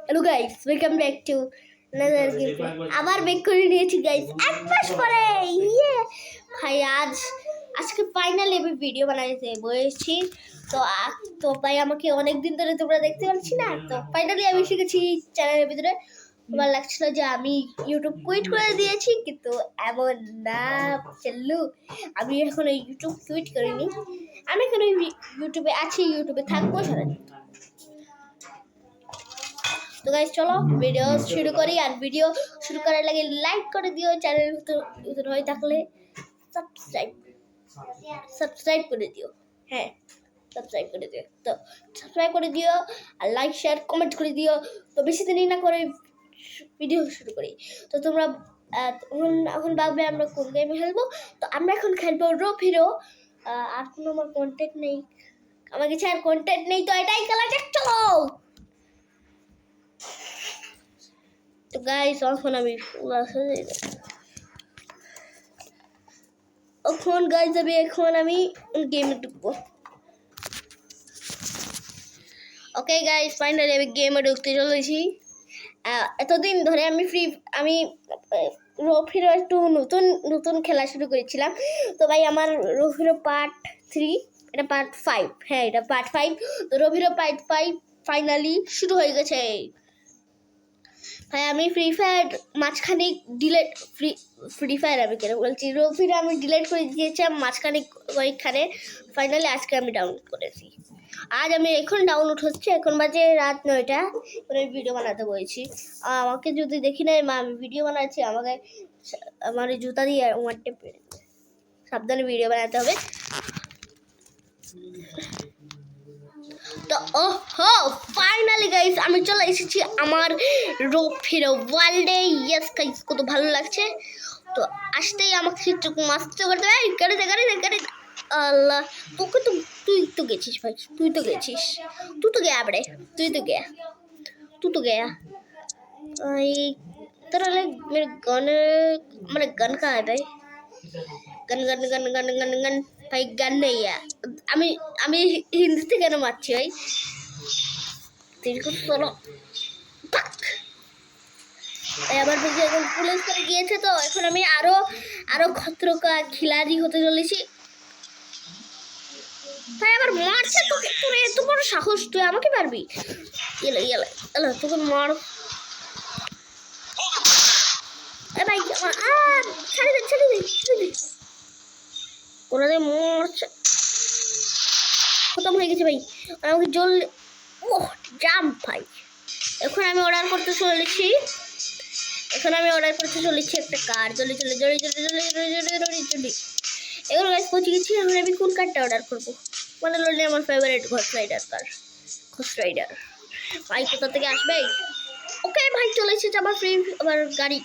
Hello guys, welcome back to another game. আবার back করে নিয়েছি গাইস এক মাস পরে। ইয়ে ভাই আজকে ফাইনালি আমি ভিডিও বানাইতে বসেছি। তো ভাই আমাকে অনেক দিন ধরে তোমরা দেখতে পাচ্ছি না, তো ফাইনালি আমি শিখেছি চ্যানেলের ভিতরে। আমার লাগছিল যে আমি ইউটিউব কুইট করে দিয়েছি, কিন্তু এমন না চলু। আমি এখন ইউটিউব কুইট করিনি, আমি এখন ইউটিউবে আছি, ইউটিউবে থাকবো সারাদিন। তো গাইস চলো ভিডিও শুরু করি। আর ভিডিও শুরু করার লাগে লাইক করে দিও, চ্যানেল নতুন হয়ে থাকলে সাবস্ক্রাইব করে দিও। হ্যাঁ, সাবস্ক্রাইব করে দিও। তো সাবস্ক্রাইব করে দিও আর লাইক শেয়ার কমেন্ট করে দিও। তো বেশি দেরি না করে ভিডিও শুরু করি। তো তোমরা এখন ভাববে আমরা কোন গেমে খেলবো। তো আমরা এখন খেলবো রোপ হিরো। আর কোনো আমার কন্টেন্ট নেই, আমার কাছে আর কন্টেন্ট নেই, তো এটাই খেলা যাক, চলো। তো গাইস এখন আমি এখন আমি গেমে ঢুকবো। ওকে গাইস, ফাইনালি আমি গেমে ঢুকতে চলেছি। এতদিন ধরে আমি রোপ হিরো একটু নতুন খেলা শুরু করেছিলাম। তো ভাই আমার রোপ হিরো পার্ট 3, এটা পার্ট 5, হ্যাঁ এটা পার্ট 5। তো রোপ হিরো পার্ট 5 ফাইনালি শুরু হয়ে গেছে। ভাই আমি ফ্রি ফায়ার মাঝখানে ফ্রি ফায়ার আমি কেন বলছি, রোপ হিরো আমি ডিলিট করে দিয়েছিলাম মাঝখানে কয়েকখানে। ফাইনালি আজকে আমি ডাউনলোড করেছি। আজ আমি এখন ডাউনলোড হচ্ছে, এখন বাজে রাত 9টা, করে ভিডিও বানাতে বলেছি। আমাকে যদি দেখি না মা আমি ভিডিও বানাচ্ছি, আমাকে আমার জুতা দিয়ে আমারটা পেরে সাবধানে ভিডিও বানাতে হবে। তো ওহো ফাইনালি গাইস আমি চলে এসেছি আমার রোপ হিরো ওয়ার্ল্ডে। ইয়েস গাইস, কত ভালো লাগছে। তো আসতেই আমাকে একটু মাস্তে করতে হবে। গাড়ি আল্লাহ, তুই তো গেছিস ভাই, তুই তো গেয়া বড়ে, তুই তো গেয়া तेरा लाइक मेरे गन कहाँ है भाई? गन भाई गन नहीं है। আমি হিন্দিতে কেন মারছি ভাই? আবার বেশি এখন পুলিশ করে গিয়েছে, তো এখন আমি আরো খতরকা খিলাড়ি হতে চলেছি। ভাই আবার মারছে তোকে, তোর এত বড় সাহস, তুই আমাকে মারবি? এলো তোকে মার। ভাই ছেড়ে দে ওরা মরছে, খতম হয়ে গেছে ভাই। আমাকে জল জাম্প ভাই। এখন আমি অর্ডার করতে চলেছি একটা কার। জলদি এখন গাইস পৌঁছে গেছি। এখন আমি কোন কারটা অর্ডার করবো? মানে লড়লে আমার ফেভারিট ঘোস্ট রাইডার ভাই কোথা থেকে আসবে? ওকে ভাই চলে এসেছে আমার গাড়ি।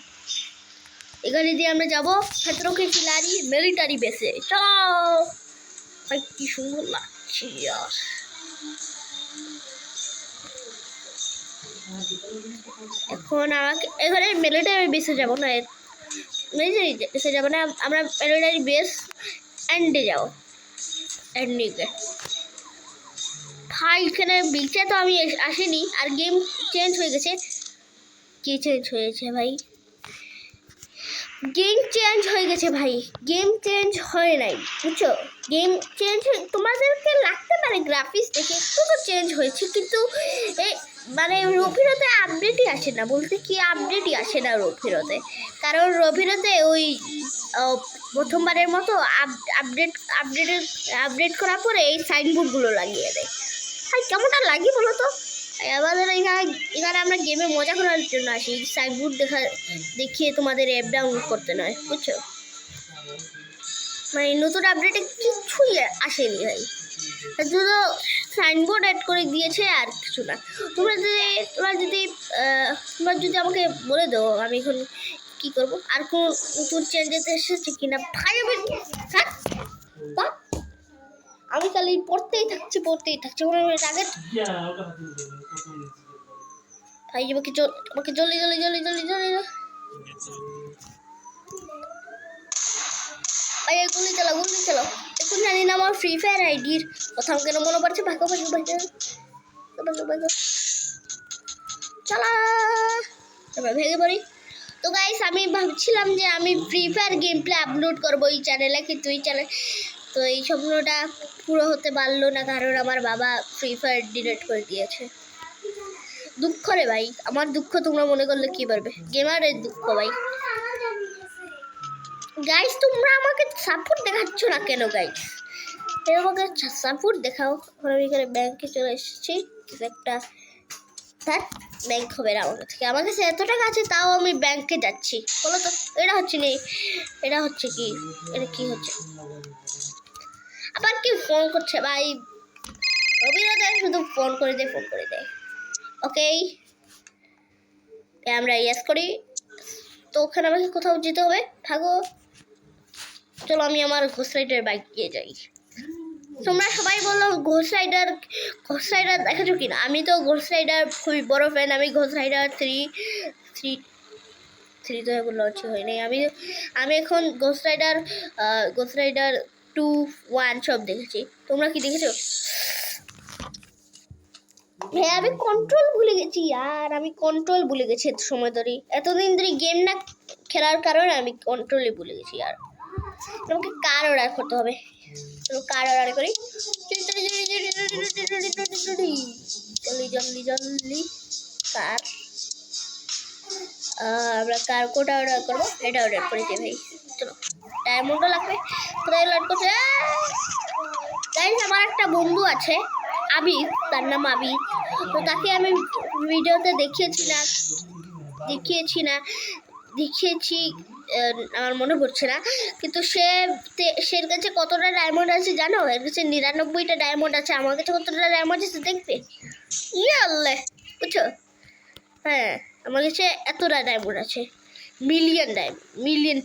এই গাড়ি দিয়ে আমরা যাবো খতরকে খিলাড়ি মিলিটারি বেসে। চলো ভাই, কি সুন্দর লাগছে। এখন আমাকে এখানে মিলিটারি বেসে যাবো না, আমরা মিলিটারি বেস এন্ডে যাবো। ভাই এখানে বিচে তো আমি আসিনি, আর গেম চেঞ্জ হয়ে গেছে। কি চেঞ্জ হয়েছে ভাই? গেম চেঞ্জ হয়ে গেছে ভাই, গেম চেঞ্জ হয় নাই, বুঝছো? গেম চেঞ্জ তোমাদেরকে লাগতে পারে গ্রাফিক্স দেখে একটু তো চেঞ্জ হয়েছে, কিন্তু মানে রোপ হিরোতে আপডেটই আসে না। বলতে কি আপডেটই আসে না রোপ হিরোতে, কারণ রোপ হিরোতে ওই প্রথমবারের মতো আপডেট করার পরে এই সাইনবোর্ডগুলো লাগিয়ে দেয়। ভাই কেমনটা লাগে বলো তো? আমাদের এখানে আমরা গেমে মজা করার জন্য আসি, সাইনবোর্ড দেখিয়ে তোমাদের অ্যাপ ডাউনলোড করতে নয়, বুঝছো? মানে নতুন আপডেটে কিছুই আসেনি ভাই, শুধু সাইনবোর্ড অ্যাড করে দিয়েছে আর কিছু না। তোমরা যদি আমাকে বলে দাও আমি এখন কি করব, আর কোন নতুন চেঞ্জেস এসেছে কিনা। ভাই আমি খালি পড়তেই থাকছি টার্গেট। ভাই আমাকে জলদি ভাই গুলি চালাও এখন জানি না আমার ফ্রি ফায়ার আইডির কথা কেন মনে পড়ছে। ভাগো চালা এবার ভেঙে পড়ি। তো গাইস আমি ভাবছিলাম যে আমি free fire game play upload করবো এই চ্যানেলে, কিন্তু এই চ্যানেল তো এই স্বপ্নটা পুরো হতে পারলো না, কারণ আমার বাবা ফ্রি ফায়ার ডিলিট করে দিয়েছে। দুঃখ রে ভাই, আমার দুঃখ তোমরা মনে করলে কি পারবে, গেমারের দুঃখ ভাই। গাইস তোমরা আমাকে সাপোর্ট দেখাচ্ছ না কেন গাইস? আমাকে সাপোর্ট দেখাও। আমি এখানে ব্যাংকে চলে এসেছি, একটা ব্যাংক হবে না আমার থেকে, আমার কাছে এত টাকা আছে তাও আমি ব্যাংকে যাচ্ছি। বলো তো এটা হচ্ছে নি, এটা হচ্ছে কি, এটা কি হচ্ছে? আবার কি ফোন করছে ভাই, রবিরা শুধু ফোন করে দেয়। ওকে আমরা ইয়েস করি। তো ওখানে আমাকে কোথাও যেতে হবে, থাকো। চলো আমি আমার ঘোষ রাইডার বাইক দিয়ে যাই। তোমরা সবাই বললো ঘোষ রাইডার দেখেছো কিনা? আমি তো ঘোষ রাইডার খুবই বড় ফ্যান। আমি ঘোষ রাইডার থ্রি তো এগুলো হচ্ছে হয় নাই। আমি এখন ঘোষ রাইডার 2, 1 সব দেখেছি। তোমরা কি দেখেছো? হ্যাঁ আমি কন্ট্রোল ভুলে গেছি সময় ধরে, এতদিন ধরে গেম না খেলার কারণে আমি কন্ট্রোলই ভুলে গেছি। আর আমাকে কার অর্ডার করতে হবে, কার অর্ডার করি। জলদি কার, আমরা কার কোটা অর্ডার করবো, এটা অর্ডার করেছি ভাই। চলো ডায়মন্ডও লাগবে, কোথায় অর্ডার করছে? গাইস আমার একটা বন্ধু আছে আবির, তার নাম আবির। তো তাকে আমি ভিডিওতে দেখিয়েছি আমার মনে পড়ছে না, কিন্তু সে কাছে কতটা ডায়মন্ড আছে জানো? এর কাছে 99টা ডায়মন্ড আছে। আমার কাছে কতটা ডায়মন্ড আছে দেখবে? ইয়াল্লে বুঝছো? হ্যাঁ আমার কাছে এতটা ডায়মন্ড আছে, মিলিয়ন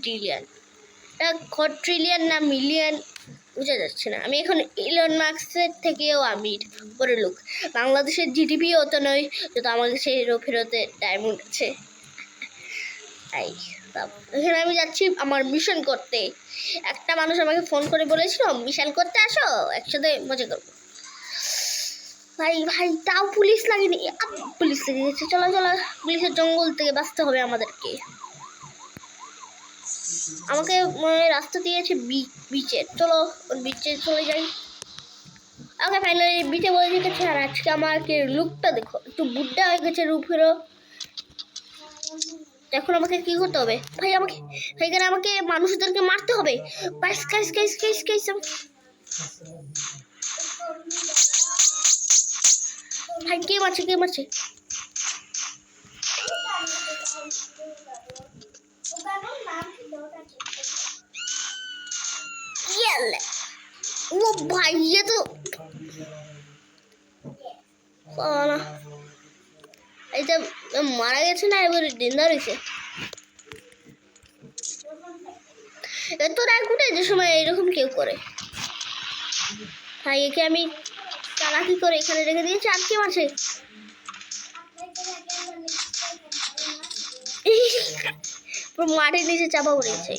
ট্রিলিয়ন, ট্রিলিয়ন না মিলিয়ন বোঝা যাচ্ছে না। আমি এখন ইলন মাস্কের থেকেও আমির, বড় লোক। বাংলাদেশের জিডিপি অত নয় যত আমার কাছে ফেরতে ডায়মন্ড আছে। এখানে আমি যাচ্ছি আমার মিশন করতে। একটা মানুষ আমাকে ফোন করে বলেছিল মিশন করতে আসো, একসাথে মজা করবো। ভাই তাও পুলিশ লাগেনি, পুলিশ লেগে গেছে। চলো পুলিশের জঙ্গল থেকে বাঁচতে হবে আমাদেরকে। আমাকে রাস্তা দিয়েছে বিচে, চলো বিচে চলে যাই। ওকে ফাইনালি বিচে বলে দিতেছে। আর আজকে আমাকে লুকটা দেখো, একটু বুদ্ধা হয়ে গেছে রূপেরও। এখন আমাকে কি করতে হবে ভাই? আমাকে মানুষদেরকে মারতে হবে। ভাই কে মারছে? ও ভাই ये तो এটা মারা গেছে না, এবার ডেঞ্জার হয়েছে। এত রাগ উঠে যে সময় এরকম কেউ করে। ভাই একে আমি চালাকি করে এখানে রেখে দিয়েছি। আর কে মারছে? মাটির নিচে চাপা পড়েছে।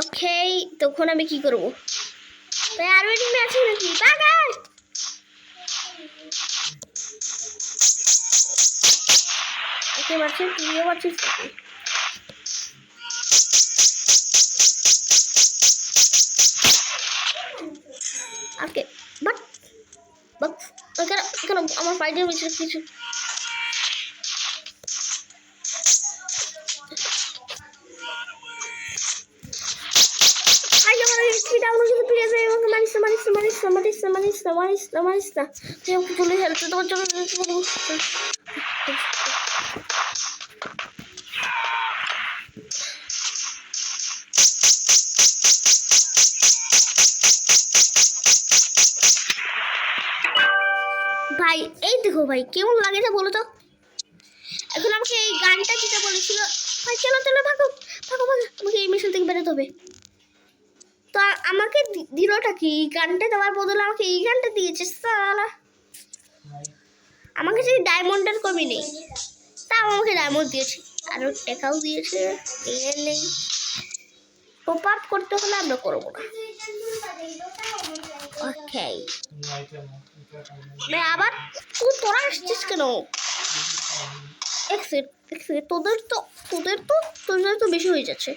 ওকে তখন আমি কি করবো? আর ওইদিকে আছে নাকি? ওকে মারছে, তুইও মারছিস নাকি? ওকে বাট কেন আমার ফাইটের ভিতরে কিছু মারিস না তুই আমাকে তুলে ফেলতে তোমার জন্য। ভাই এই দেখো ভাই কেমন লাগে না বলো তো? এখন আমাকে এই গানটা যেটা বলেছিল, ভাই চলো ভাগো আমাকে এই মিশন থেকে বেরোতে হবে। তো আমাকে দিলটা কি এই গানটা দেওয়ার বদলে আমাকে এই গানটা দিয়েছে সালা। আমার কাছে ডায়মন্ডের কমি নেই, তাও আমাকে ডায়মন্ড দিয়েছে, আরো টাকাও দিয়েছে। নেই টপ আপ করতে হলে আমরা করবো না। ওকে আবার তোরা আসছিস কেন? এক সেকেন্ড, তোদের তো বেশি হয়ে যাচ্ছে।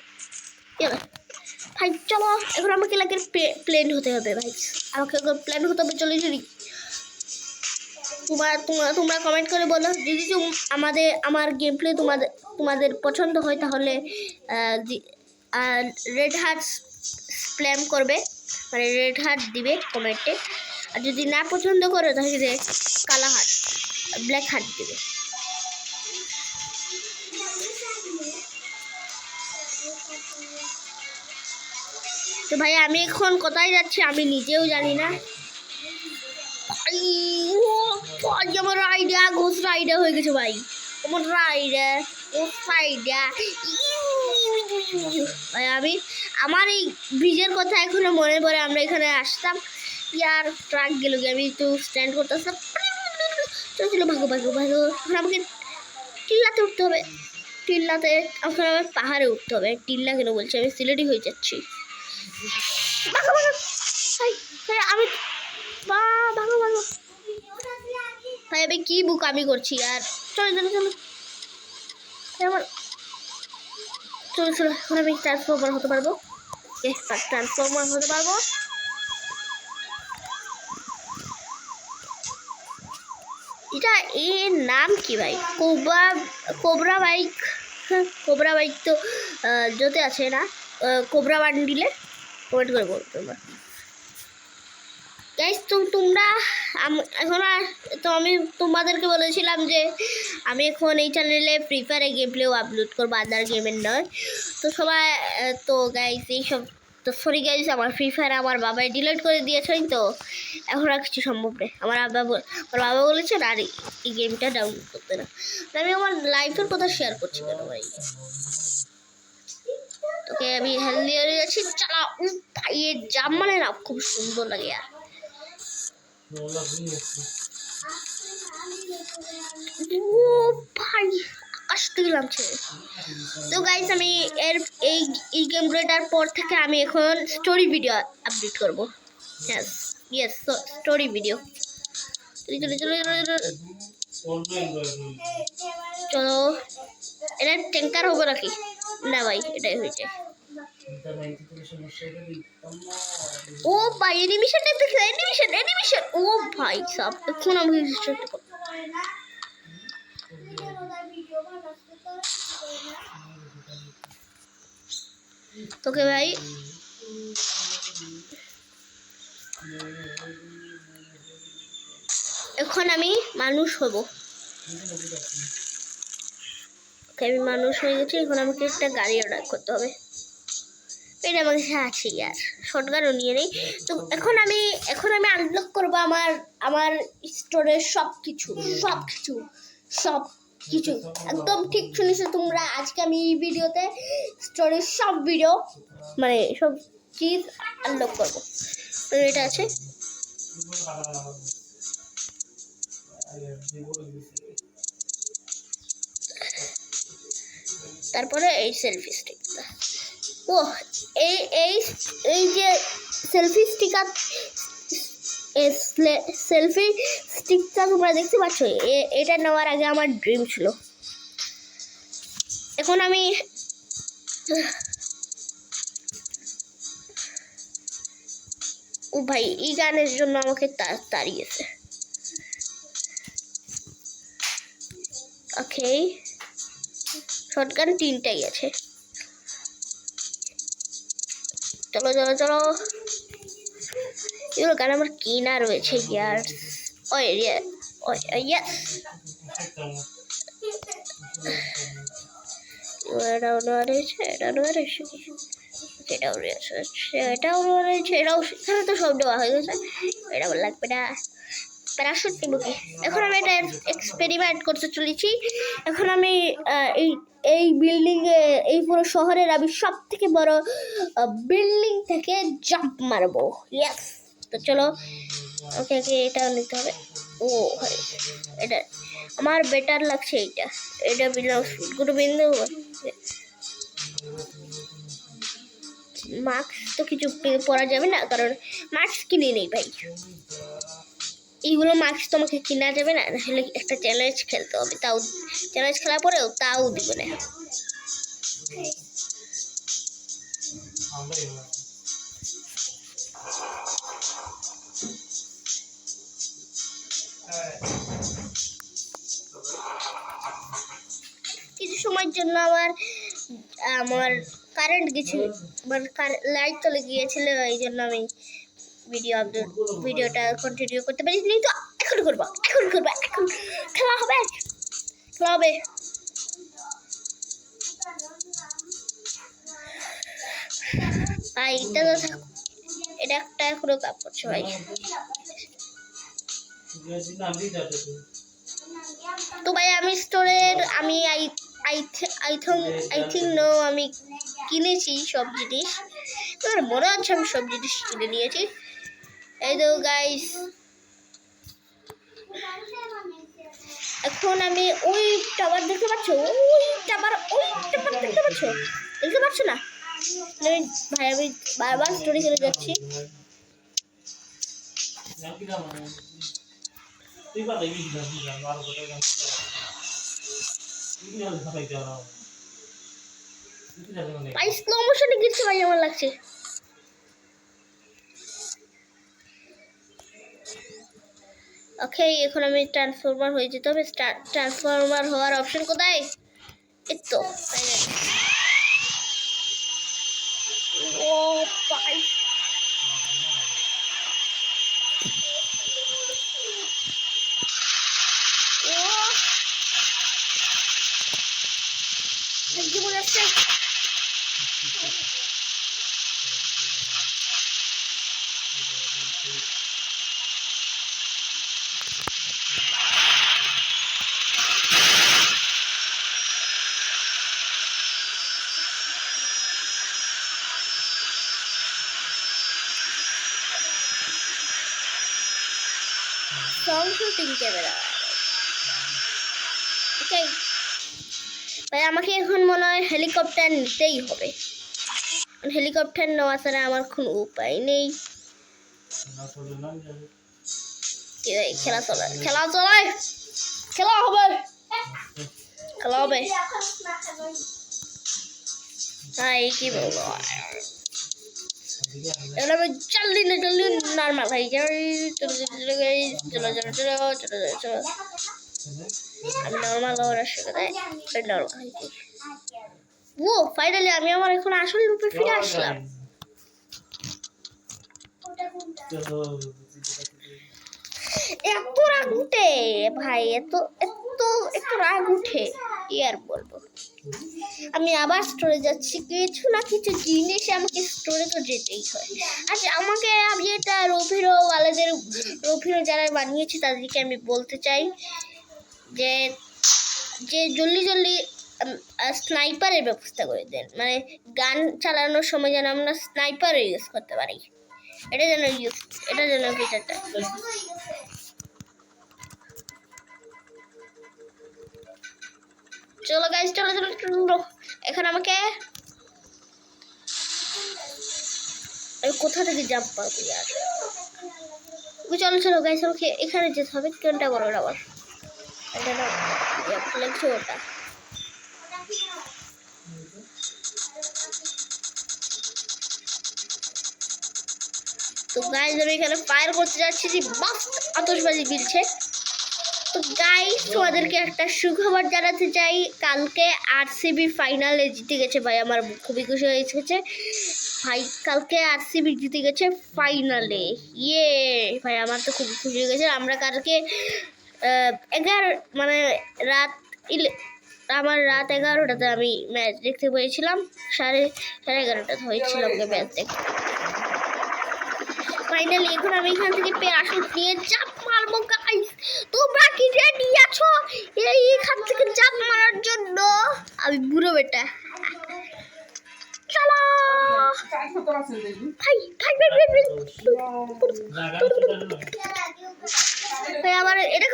ভাই চলো এখন আমাকে লাগে প্লেন হতে হবে ভাই, আমাকে প্ল্যান হতে হবে। চলে চলি, তোমরা কমেন্ট করে বলো যদি আমার গেম প্লে তোমাদের পছন্দ হয় তাহলে রেড হার্ট স্প্ল্যাম করবে, মানে রেড হার্ট দিবে কমেন্টে। আর যদি না পছন্দ করো তাহলে কালা হার্ট, ব্ল্যাক হার্ট দিবে। তো ভাই আমি এখন কোথায় যাচ্ছি আমি নিজেও জানি না। আমার রাইডা ঘোষ রাইডা হয়ে গেছে ভাই, আমার রাইডা ঘোষ রাইডা। ভাই আমার এই ব্রিজের কথা এখনো মনে পড়ে, আমরা এখানে আসতাম ইয়ার ট্রাক গেল গিয়ে, আমি একটু স্ট্যান্ড করতে আসতাম। চলো ভাগো ভাগো ভাগো, এখন আমাকে টিল্লাতে উঠতে হবে। টিল্লাতে এখন আমার পাহাড়ে উঠতে হবে। টিল্লা কেন বলছি, আমি সিলেটি হয়ে যাচ্ছি। আমি ভাগো ভাগো ভাই, আমি কি বুক আমি করছি আর। চলো চলো চলো চলো চলো, এখন আমি ট্রান্সফর্মার হতে পারবো। ট্রান্সফর্মার হতে পারবো। এটা এর নাম কি ভাই? Cobra bike. কোবরা বাইক তো যতে আছে না, কোবরা বান্ডিলে কমেন্ট করে বলতো তোমরা গাইস। তোমরা এখন তো আমি তোমাদেরকে বলেছিলাম যে আমি এখন এই চ্যানেলে ফ্রি ফায়ারে গেম প্লেও আপলোড করবো, আদার গেমের নয়। তো সবাই তো গাইস এইসব তো সরি গাইস, আমার ফ্রি ফায়ার আমার বাবাই ডিলিট করে দিয়েছেন, তো এখন আর কিছু সম্ভব নেই। আমার বাবা বলেছেন আর এই গেমটা ডাউনলোড করতে না। আমি আমার লাইফের কথা শেয়ার করছি কেন ভাই? তোকে আমি হেলদি হয়ে গেছি। চালা ভাই, এর জাম মানে না খুব সুন্দর লাগে আর। ও ভাই আকাশ থেকে নামছে। তো গাইস আমি এই গেম প্লেটার পর থেকে আমি এখন স্টোরি ভিডিও আপলোড করব। Yes story video. চলো চলো চলো, এটা ট্যাঙ্কার হবে নাকি? না ভাই এটাই হয়েছে। ও ভাই অ্যানিমেশন দেখতে, অ্যানিমেশন ও ভাই সব এখন আমি তোকে ভাই এখন আমি মানুষ হব। আমি মানুষ হয়ে গেছি, এখন আমাকে একটা গাড়ি অর্ডার করতে হবে। এটা আমার কাছে আছে ইয়ার, শর্টগানও নিয়ে নেই। তো এখন আমি আনলক করবো আমার স্টোরের সব কিছু একদম ঠিক শুনেছো তোমরা। আজকে আমি এই ভিডিওতে স্টোরের সব ভিডিও মানে সব চিজ আনলক করবো। তো এটা আছে, তারপরে এই সেলফি স্টিকটা। ও এই যে সেলফি স্টিকটা তোমরা দেখতে পাচ্ছ, এটা নেওয়ার আগে আমার ড্রিম ছিল। এখন আমি ও ভাই এই গানের জন্য আমাকে তাড়িয়েছে। ওকে শর্টগান 3টাই আছে। চলো চলো চলো, এগুলো গান আমার কিনা রয়েছে ইয়ার। এটাও রয়েছে, সেটাও রয়েছে, এখানে তো সব দেওয়া হয়ে গেছে। এটা লাগবে না, প্যারাশুট নিব কি? এখন আমি এটা এক্সপেরিমেন্ট করতে চলেছি। এখন আমি এই এই বিল্ডিংয়ে, এই পুরো শহরের আমি সব থেকে বড় বিল্ডিং থেকে জাম্প মারবো। ইয়েস, তো চলো। ওকে ওকে, এটা নিতে হবে। ও ভাই, এটা আমার বেটার লাগছে। এটা গুরু বিন্দু। মাস্ক তো কিছু পরা যাবে না, কারণ মাস্ক কিনে নেই ভাই। এইগুলো মাস্ক তোমাকে কিনা যাবে না, নাহলে একটা চ্যালেঞ্জ খেলতে হবে। তাও চ্যালেঞ্জ খেলার পরেও তাও দিবে না। কিছু সময়ের জন্য আমার কারেন্ট গেছিল, মানে লাইট চলে গিয়েছিল, এই জন্য আমি ভিডিওটা কন্টিনিউ করতে পারিনি। তো এখন করবো, এখন খেলা হবে। ভাই এটা একটা এখনো কাজ করছে ভাই। তো ভাই আমি স্টোরের আমি আই থিঙ্ক নো আমি কিনেছি সব জিনিস। তোমার মনে হচ্ছে আমি সব জিনিস কিনে নিয়েছি। এই তো গাইস, এখন আমি ওই টাওয়ার দেখতে পাচ্ছ, ওই টাওয়ার দেখতে পাচ্ছ না? ভাই আমি বারবার স্টোরি করে যাচ্ছি। ভাই স্লো মোশনে গিয়েছে ভাই, আমার লাগছে। ওকে, এখন আমি ট্রান্সফরমার হয়ে যেতে হবে। ট্রান্সফরমার হওয়ার অপশন কোথায়? এই তো, ও ভাই জীবন আসছে। Shooting camera. ওকে ভাই, আমাকে এখন মনে হয় হেলিকপ্টার নিতেই হবে। হেলিকপ্টার নেওয়া ছাড়া আমার কোনো উপায় নেই। খেলা হবে। হ্যাঁ, কি বলবো, এবার আমি জলদি নর্মাল হয়ে যাই। চলো আমি নর্মাল হওয়ার সাথে নর্মাল হয়েছি। ও ফাইনালি আমি আমার এখন আসল রূপে ফিরে আসলাম। এত রাগ উঠে ভাই, এত রাগ উঠে, কি আর বলবো। আমি আবার স্টোরে যাচ্ছি, কিছু না কিছু জিনিস আমাকে স্টোরে তো যেতেই হয়। আচ্ছা, আমি এটা রফিরো যারা বানিয়েছে তাদেরকে আমি বলতে চাই যে জলদি স্নাইপারের ব্যবস্থা করে দেন, মানে গান চালানোর সময় যেন আমরা স্নাইপার ইউজ করতে পারি। এটা যেন ফিচারটা। চলো গাইস, চলো। এখন আমাকে কোথা থেকে জাম্প পাবো यार? চলো গাইস, আমাকে এখানে যেতে হবে। কোনটা বড় আবার? এটা না, লাগছে ওটা। তো গাইস আমি এখানে ফায়ার করতে যাচ্ছি, যে বাস আতশবাজি বিলছে। তো গাইস তোমাদেরকে একটা সুখবর জানাতে চাই, কালকে আরসিবি ফাইনালে জিতে গেছে ভাই। আমার খুবই খুশি হয়েছে ভাই, কালকে আরসিবি জিতে গেছে ফাইনালে। ইয়ে ভাই, আমার তো খুবই খুশি হয়ে গেছে। আমরা কালকে রাত 11টাতে আমি ম্যাচ দেখতে পেয়েছিলাম। সাড়ে 11টা হয়েছিলাম ম্যাচ দেখতে। ফাইনালি এখন আমি এখান থেকে প্যারাশুট নিয়ে চাপ মারবো। তোমরা কি রেডি আছো এইখান থেকে চাপ মারার জন্য? আমি বুড়ো বেটা, চলো। ভাই ভাই ভাই ভাই ভাই ভাই আমার এটা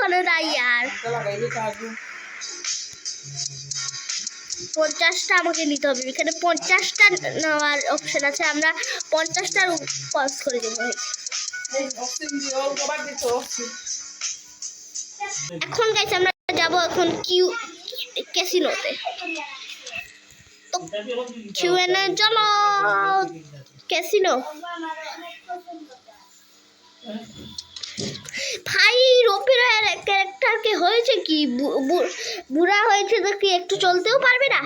মানে নাই আর 50টা আমাকে নিতে হবে। এখানে 50টা নেওয়ার অপশন আছে, আমরা 50টার পাস করে দেবো। এখন গাইস আমরা যাব এখন ক্যাসিনোতে। তো কিউএনএ চলো ক্যাসিনো। ভাই রোপিরের ক্যারেক্টার কে হয়েছে কি, বুড়া হয়েছে তো কি একটু চলতেও পারবে না?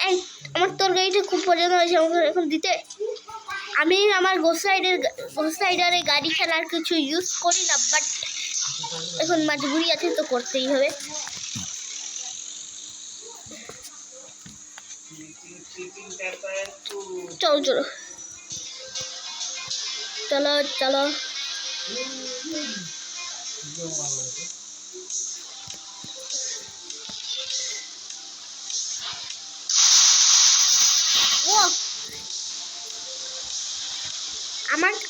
এই আমার তোর গাড়িটা খুব পছন্দ হয়েছে, আমাকে এখন দিতে। আমি আমার গোস্ট রাইডারে গাড়ি খেলার কিছু ইউজ করি না, বাট এখন মজবুরি আছে তো করতেই হবে। চলো চলো চলো চলো।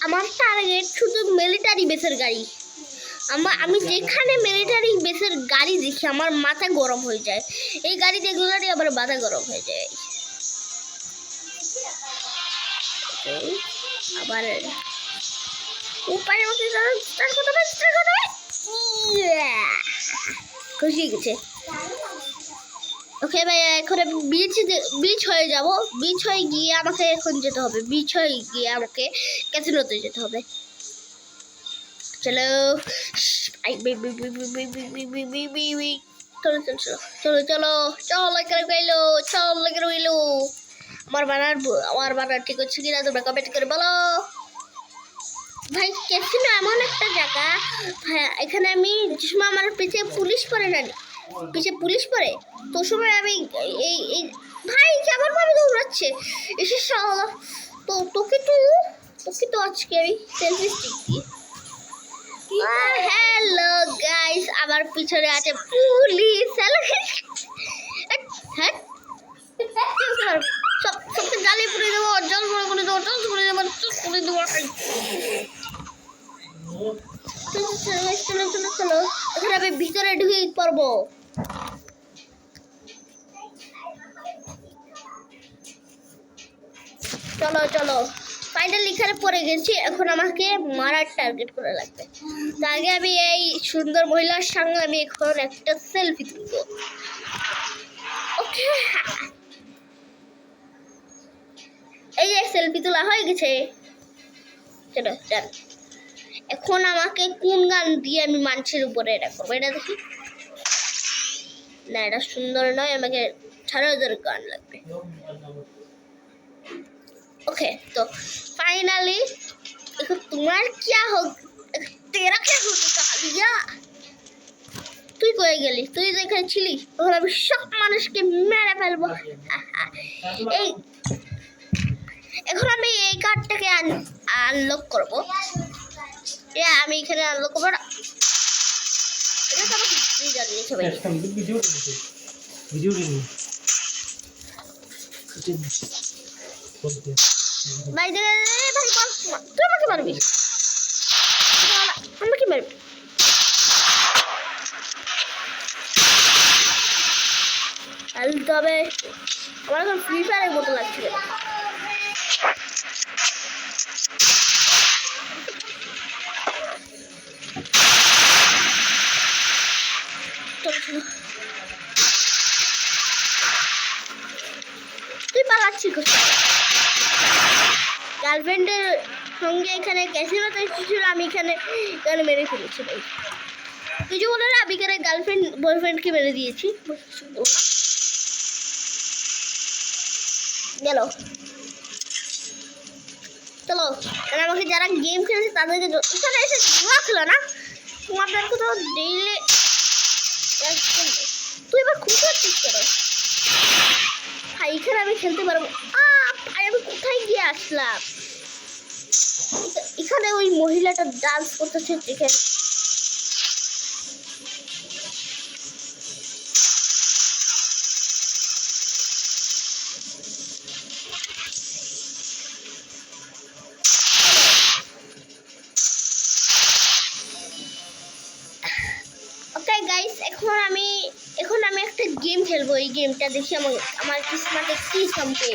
আমার টার্গেট শুধু মিলিটারি বেসের গাড়ি। আমি যেখানে মিলিটারি বেসের গাড়ি দেখি আমার মাথা গরম হয়ে যায়। এই গাড়ি দেখলে আবার মাথা গরম হয়ে যায়। আবার খুশি গেছে। ওকে ভাই এখন আমি বিচ হয়ে যাব। বিচ হয়ে গিয়ে আমাকে এখন যেতে হবে, বিচ হয়ে গিয়ে আমাকে ক্যাসিনোতে যেতে হবে। চলো চলো চলো চলো চলো চলো গেলো, চলো গেলো। আমার বানার ঠিক হচ্ছে কিনা তোমরা কমেন্ট করে বলো। ভাই ক্যাসিনো এমন একটা জায়গা, হ্যাঁ এখানে আমি যে সময় আমার পিছে পুলিশ পড়ে না, পিছে পুলিশ পড়ে তো সময় আমি এই ভাই কেমন ভাবে দৌড়াচ্ছে এসে তো তোকে তো আজকে আমি সেলফি স্টিক দিয়ে। হ্যালো গাইস, আমার পিছনে আছে পুলিশ। হ্যাঁ সবকে জালি পুড়ে দেবো, জল করে দেবো, টস করে দেবো, করে দেবো। চলো চলো চলো এখন আমি ভিতরে ঢুকে পড়বো। চলো চলো ফাইনালি এখানে পড়ে গেছি। এখন আমাকে মারার টার্গেট করে লাগবে। তার আগে আমি এই সুন্দর মহিলার সঙ্গে আমি এখন একটা সেলফি তুলবো। ওকে এই যে সেলফি তোলা হয়ে গেছে। চলো চল এখন আমাকে কোন গান দিয়ে আমি মানুষের উপরে এটা করবো, এটা দেখি। না এটা সুন্দর নয়, আমাকে 6000 গান লাগবে। ओके तो फाइनली देखो तुम्हारा क्या हो, तेरा क्या होने का लिया। তুই কই গেলি? তুই তো এখানে ছিলি, তখন আমি সব মানুষকে মেরে ফেলবো। এই এখন আমি এই কার্ডটাকে আনলক করবো। আমি এখানে আনলক করবো না, এটা তো আমাকে জানিয়েছে ভাই। ভিডিও ভাই ভাই তুই আমাকে মারবি, আমাকে মারবি। তবে আমার এখন ফ্রি ফায়ারের মতো লাগছে। তুই পালাচ্ছি কোথায়? গার্লফ্রেন্ডের সঙ্গে এখানে ক্যাসিনোতে এসেছিল, আমি এখানে মেরে ফেলেছি ভাই। কিছু বলে না, আমি এখানে গার্লফ্রেন্ড বয়ফ্রেন্ডকে মেরে দিয়েছি। গেল চলো আমাকে যারা গেম খেলেছে তাদেরকে এখানে এসে জুয়া খেলো না, তোমাদেরকে তো ডেইলি। তুই এবার খুব করছিস কেন ভাই? এখানে আমি খেলতে পারবো। ভাই আমি কোথায় গিয়ে আসলাম? এখানে ওই মহিলাটা ডান্স করতেছে যেখানে ওকে গাইস এখন আমি একটা গেম খেলবো। এই গেমটা দেখি আমার কিসমতে কি থামবে।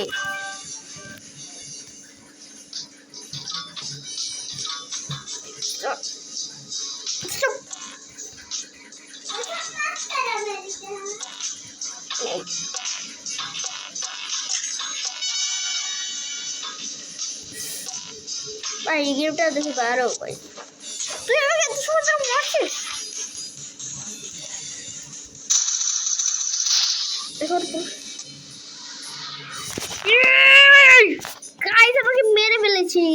ভাই এই গেমটা দেখি বাইরে ভাই তুই আমাকে এত সহজে মারছিস। গাইস আমাকে মেরে ফেলেছি।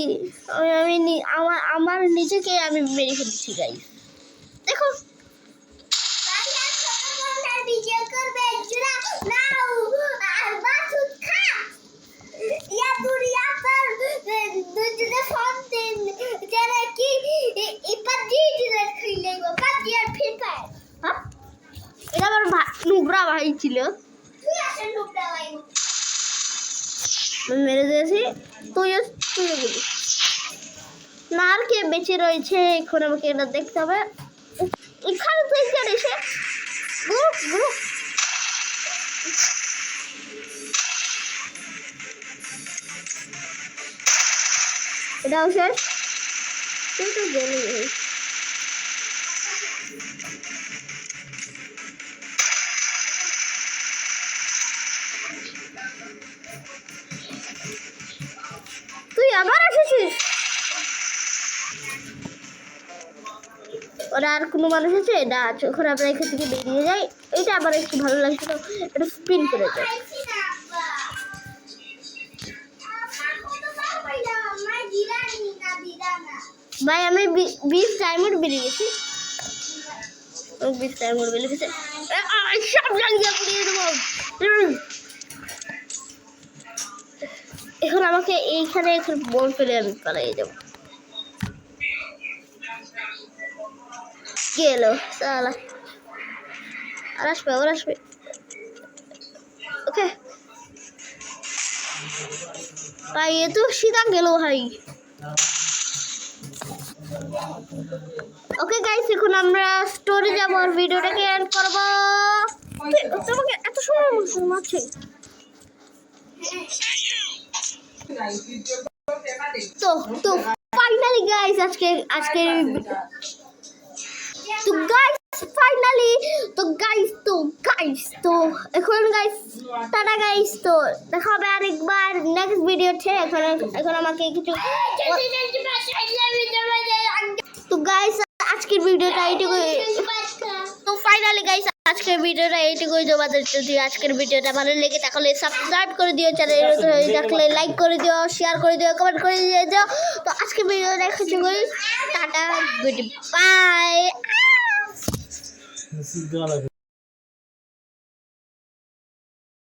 আমার নিজেকে আমি মেরে ফেলেছি গাইস। দেখো এটা আমার নুবরা ভাই ছিল। মেরে দিয়েছি তুই বলি না আর কে বেঁচে রয়েছে। এখন আমাকে এটা দেখতে হবে। এখানে তুই কেন এসে এটাও শেষ। তুই তো গেলি তুই আবার এসেছিস। ওরা আর কোনো মানুষ আছে না যখন আমরা এখান থেকে বেরিয়ে যাই। এটা আমার একটু ভালো লাগছিল। এটা স্পিন করে যায়। ভাই আমি 20 ডায়মন্ড বেরিয়ে গেছি। 20 ডায়মন্ড বেরিয়ে গেছে। সব জায়গা পুড়িয়ে দেবো। এখন আমাকে এইখানে বল ফেলে আমি পালিয়ে যাবো। গেল সালা আর আসবে ওকে ভাই এ তো সিধা গেল ভাই। ওকে গাইস এখন আমরা স্টোরে যাব আর ভিডিওটাকে এন্ড করব। তোমাকে এত সময় মারছে তো ফাইনালি গাইস আজকে তো গাইস তো এখন গাইস টাটা গাইস। তো দেখা হবে আরেকবার নেক্সট ভিডিওতে। এখন আমাকে কিছু তো গাইস আজকের ভিডিওটা এইটুকুই। তো ফাইনালি গাইস আজকের ভিডিওটা এইটুকুই। তোমাদের যদি আজকের ভিডিওটা ভালো লেগে তাহলে সাবস্ক্রাইব করে দিও, চ্যানেল থাকলে লাইক করে দিও, শেয়ার করে দিও, কমেন্ট করে দিও। তো আজকের ভিডিওটা দেখাচ্ছি টাটা গুড বাই।